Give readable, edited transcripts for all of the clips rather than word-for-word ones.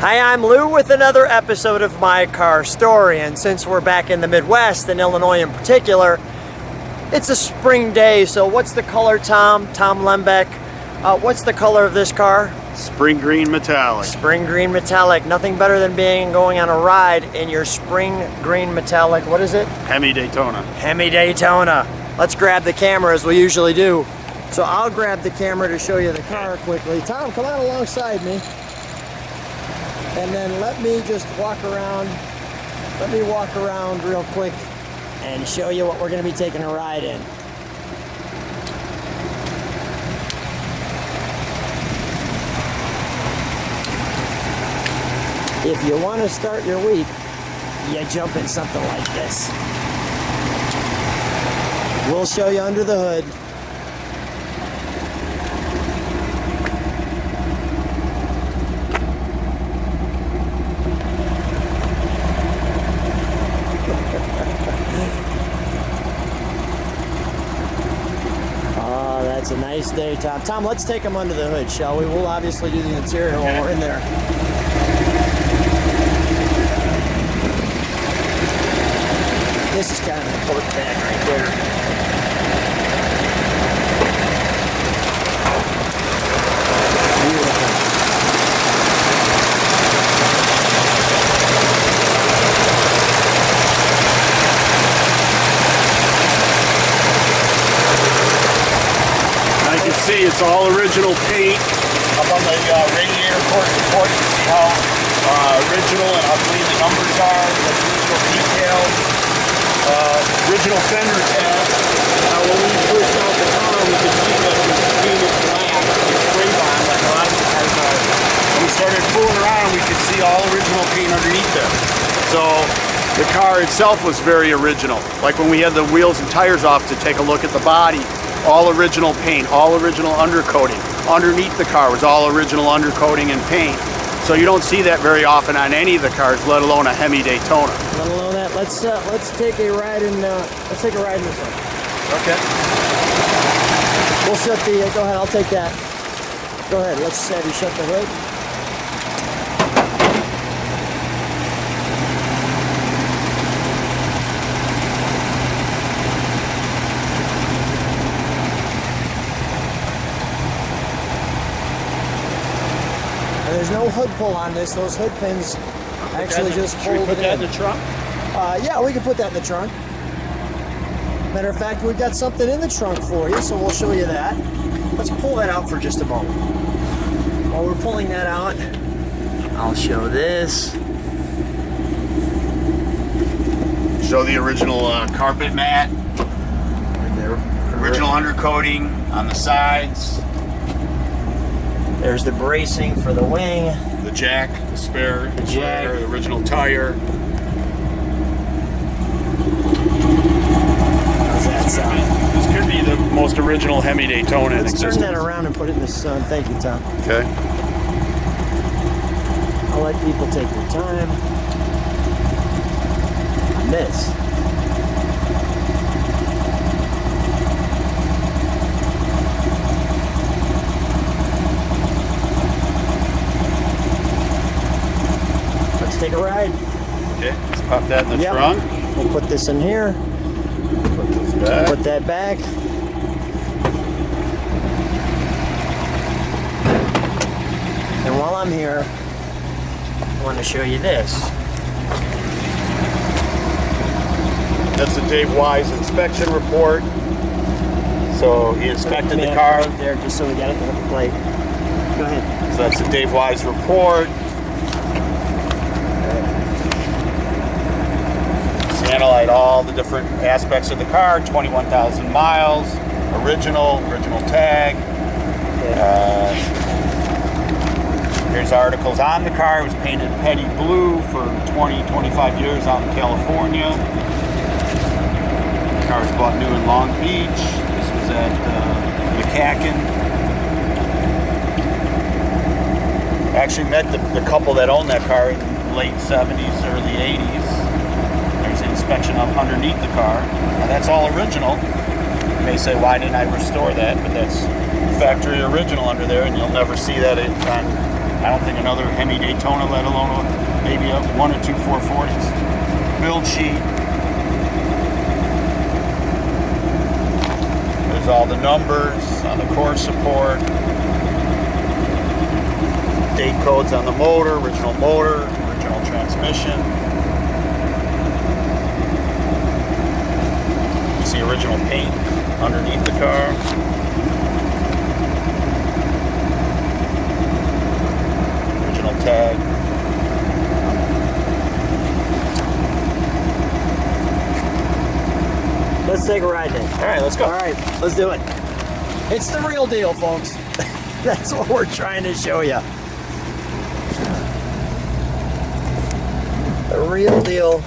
Hi, I'm Lou with another episode of My Car Story, and since we're back in the Midwest, in Illinois in particular, it's a spring day. So what's the color, Tom Lembeck? What's the color of this car? Spring green metallic. Spring green metallic. Nothing better than going on a ride in your spring green metallic. What is it? Hemi Daytona. Hemi Daytona. Let's grab the camera as we usually do. So I'll grab the camera to show you the car quickly. Tom, come on alongside me. And then let me just walk around. Let me walk around real quick and show you what we're going to be taking a ride in. If you want to start your week, you jump in something like this. We'll show you under the hood. It's a nice day, Tom. Tom, let's take them under the hood, shall we? We'll obviously do the interior when we're in there. This is kind of an important bag right there. See, it's all original paint up on the radiator port support. You see how original and how clean the numbers are. That's original details. Original fender tabs. Now, when we pushed out the car, we could see that it was painted black. It's spray on like a lot of the cars are. When we started fooling around, we could see all original paint underneath there. So the car itself was very original. Like when we had the wheels and tires off to take a look at the body. All original paint, all original undercoating. Underneath the car was all original undercoating and paint. So you don't see that very often on any of the cars, let alone a Hemi Daytona. Let alone that. Let's take a ride in. Let's take a ride in this one. Okay. We'll shut the. Go ahead. I'll take that. Go ahead. Let's have you shut the hood. There's no hood pull on this. Those hood pins actually just hold it in. Should we put that in the trunk? Yeah, we can put that in the trunk. Matter of fact, we've got something in the trunk for you, so we'll show you that. Let's pull that out for just a moment. While we're pulling that out, I'll show this. Show the original carpet mat. And there, original undercoating on the sides. There's the bracing for the wing. The jack, the spare, the jack, the original tire. How's that sound? This could be the most original Hemi Daytona in existence. Let's turn that around and put it in the sun. Thank you, Tom. Okay. I'll let people take their time on this. Take a ride. Okay, let's pop that in the trunk. We'll put this in here. Put this back. Put that back. And while I'm here, I want to show you this. That's the Dave Wise inspection report. So he inspected the car. Right there, just so we got it on the plate. Go ahead. So that's the Dave Wise report. Analyze all the different aspects of the car. 21,000 miles, original tag. Here's articles on the car. It was painted petty blue for 20-25 years out in California. The car was bought new in Long Beach. This was at McCacken. I actually met the couple that owned that car in the late 70s, early 80s. Inspection up underneath the car. Now that's all original. You may say, why didn't I restore that? But that's factory original under there, and you'll never see that on I don't think another Hemi Daytona, let alone maybe one or two 440s. Build sheet. There's all the numbers on the core support. Date codes on the motor, original transmission. You see original paint underneath the car. Original tag. Let's take a ride then. All right, let's go. All right, let's do it. It's the real deal, folks. That's what we're trying to show you. The real deal.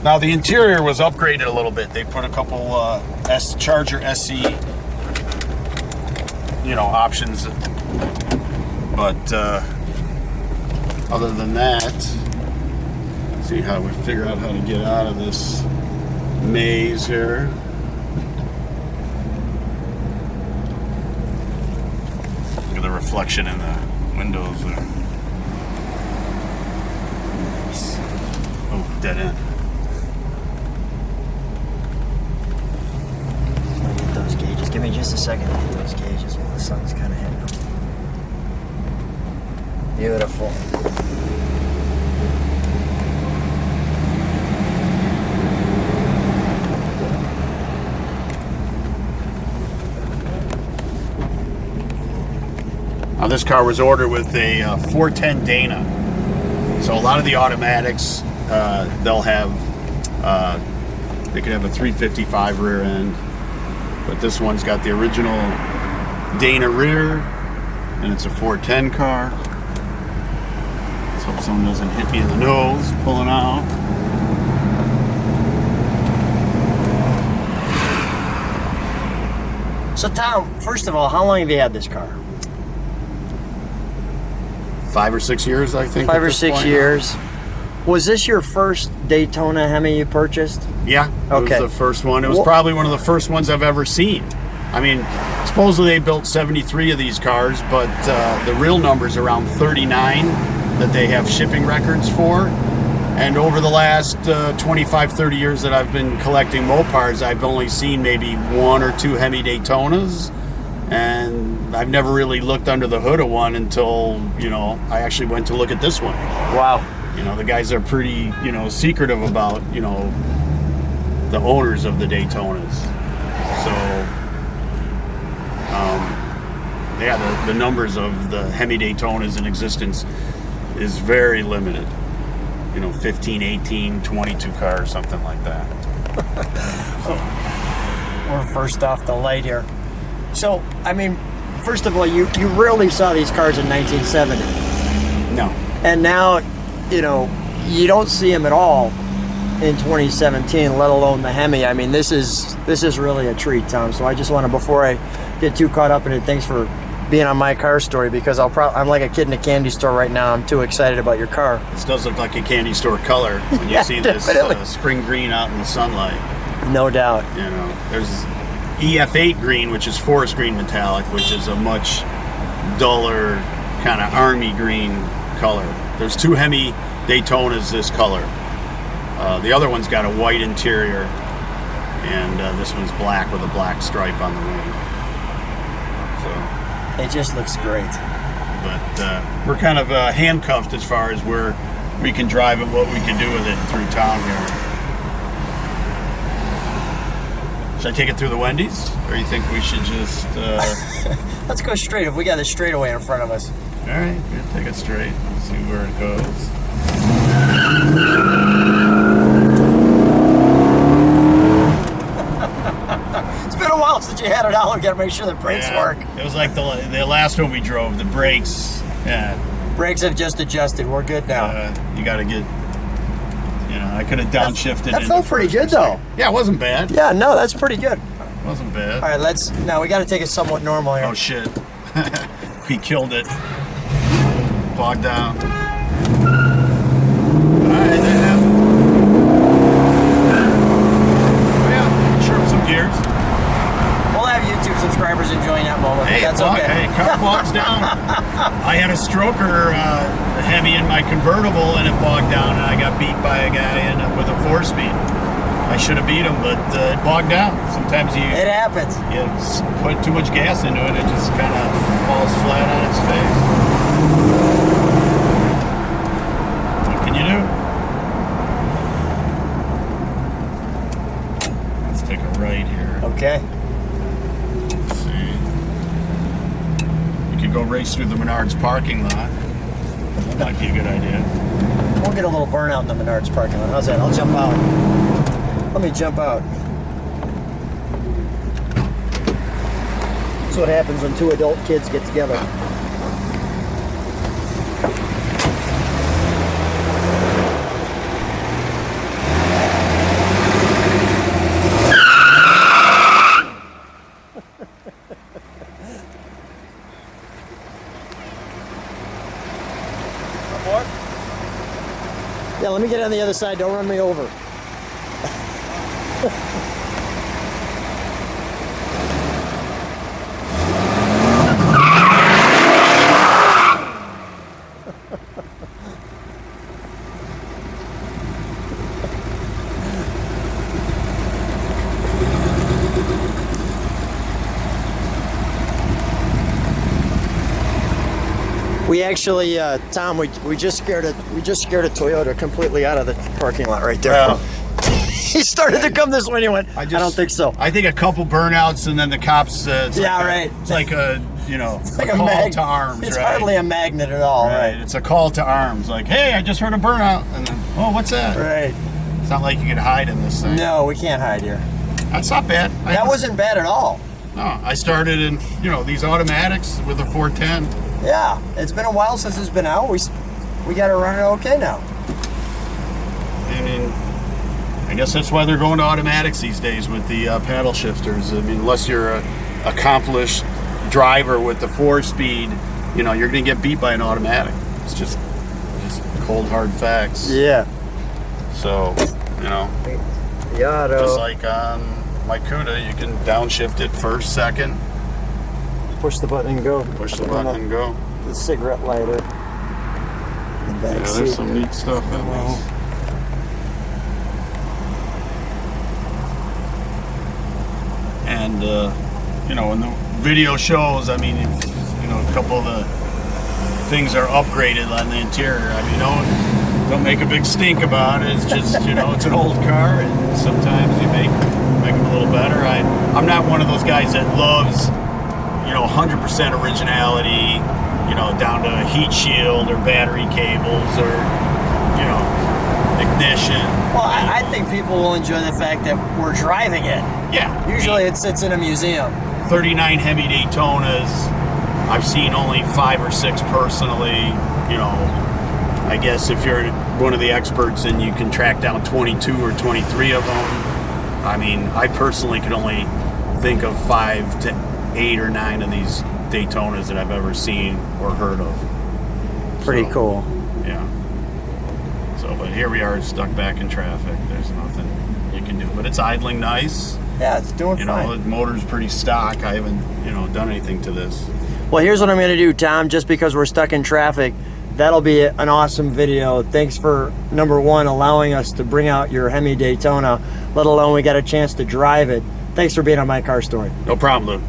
Now the interior was upgraded a little bit. They put a couple Charger SE, options. But other than that, see how we figure out how to get out of this maze here. Look at the reflection in the windows there. Oh, dead end. Get those gauges. Give me just a second to get those gauges while the sun's kind of hitting them. Beautiful. Now this car was ordered with a 410 Dana. So a lot of the automatics, they'll have, they could have a 355 rear end, but this one's got the original Dana rear, and it's a 410 car. Let's hope someone doesn't hit me in the nose pulling out. So Tom, first of all, how long have you had this car? 5 or 6 years, I think. 5 or 6 years. Was this your first Daytona Hemi you purchased? Yeah, it Okay. was the first one. It was probably one of the first ones I've ever seen. I mean, supposedly they built 73 of these cars, but the real number's around 39 that they have shipping records for. And over the last 25, 30 years that I've been collecting Mopars, I've only seen maybe 1 or 2 Hemi Daytonas. And I've never really looked under the hood of one until, I actually went to look at this one. Wow. The guys are pretty, secretive about, the owners of the Daytonas. So, yeah, the numbers of the Hemi Daytonas in existence is very limited. 15, 18, 22 cars, something like that. We're first off the light here. So, I mean, first of all, you rarely saw these cars in 1970. No. And now, you don't see them at all in 2017, let alone the Hemi. I mean, this is really a treat, Tom. So I just want to, before I get too caught up in it, thanks for being on my car story, because I'm like a kid in a candy store right now. I'm too excited about your car. This does look like a candy store color when you see this spring green out in the sunlight. No doubt. There's EF8 green, which is forest green metallic, which is a much duller kind of army green color. There's 2 Hemi Daytonas this color. The other one's got a white interior, and this one's black with a black stripe on the wing. It just looks great. But we're kind of handcuffed as far as where we can drive it, what we can do with it through town here. Should I take it through the Wendy's, or you think we should just... Let's go straight, if we got a straightaway in front of us. All right, we'll take it straight. Let's see where it goes. It's been a while since you had it out. We got to make sure the brakes work. It was like the last one we drove. The brakes, Brakes have just adjusted. We're good now. You got to get... I could have downshifted. That felt pretty good, though. Yeah, it wasn't bad. Yeah, no, that's pretty good. It wasn't bad. All right, now we got to take it somewhat normal here. Oh, shit. He killed it. Bogged down. Alright, there you have it. Oh, yeah. Sure, some gears. We'll have YouTube subscribers enjoying that moment. Hey, That's okay. Hey, car bogs down. I had a stroker Hemi in my convertible, and it bogged down, and I got beat by a guy with a 4-speed. I should have beat him, but it bogged down. Sometimes It happens. you put too much gas into it, it just kind of falls flat on its face. What can you do? Let's take a right here. Okay. Let's see. You could go race through the Menards parking lot. That might be a good idea. We'll get a little burnout in the Menards parking lot. How's that? I'll jump out. Let me jump out. That's what happens when 2 adult kids get together. Yeah, let me get on the other side. Don't run me over. We actually, Tom, we just scared a Toyota completely out of the parking lot right there. Well, He started to come this way and he went, I don't think so. I think a couple burnouts and then the cops. It's right. It's like a like a call to arms. It's right? hardly a magnet at all, right? It's a call to arms. Like, hey, I just heard a burnout, and then, oh, what's that? Right. It's not like you can hide in this thing. No, we can't hide here. That's not bad. That wasn't bad at all. No, I started in these automatics with a 410. Yeah, it's been a while since it's been out. We got it running okay now. I mean, I guess that's why they're going to automatics these days with the paddle shifters. I mean, unless you're an accomplished driver with the 4-speed, you're going to get beat by an automatic. It's just cold hard facts. Yeah. So, Yeah. just like on my Cuda, you can downshift it first, second. Push the button and go. Push the button and go. The cigarette lighter. The back Yeah, seat. there's some neat stuff in this. And when the video shows, I mean, a couple of the things are upgraded on the interior. I mean, don't make a big stink about it. It's just, it's an old car, and sometimes you make them a little better. I'm not one of those guys that loves 100% originality, down to a heat shield or battery cables or, ignition. Well, I think people will enjoy the fact that we're driving it. Yeah. Usually it sits in a museum. 39 Hemi Daytonas. I've seen only 5 or 6 personally. I guess if you're one of the experts and you can track down 22 or 23 of them, I mean, I personally could only think of 5 to 8 or 9 of these Daytonas that I've ever seen or heard of. Pretty cool. Yeah. So, but here we are stuck back in traffic. There's nothing you can do. But it's idling nice. Yeah, it's doing fine. The motor's pretty stock. I haven't, done anything to this. Well, here's what I'm going to do, Tom. Just because we're stuck in traffic, that'll be an awesome video. Thanks for, number one, allowing us to bring out your Hemi Daytona, let alone we got a chance to drive it. Thanks for being on My Car Story. No problem, Lou.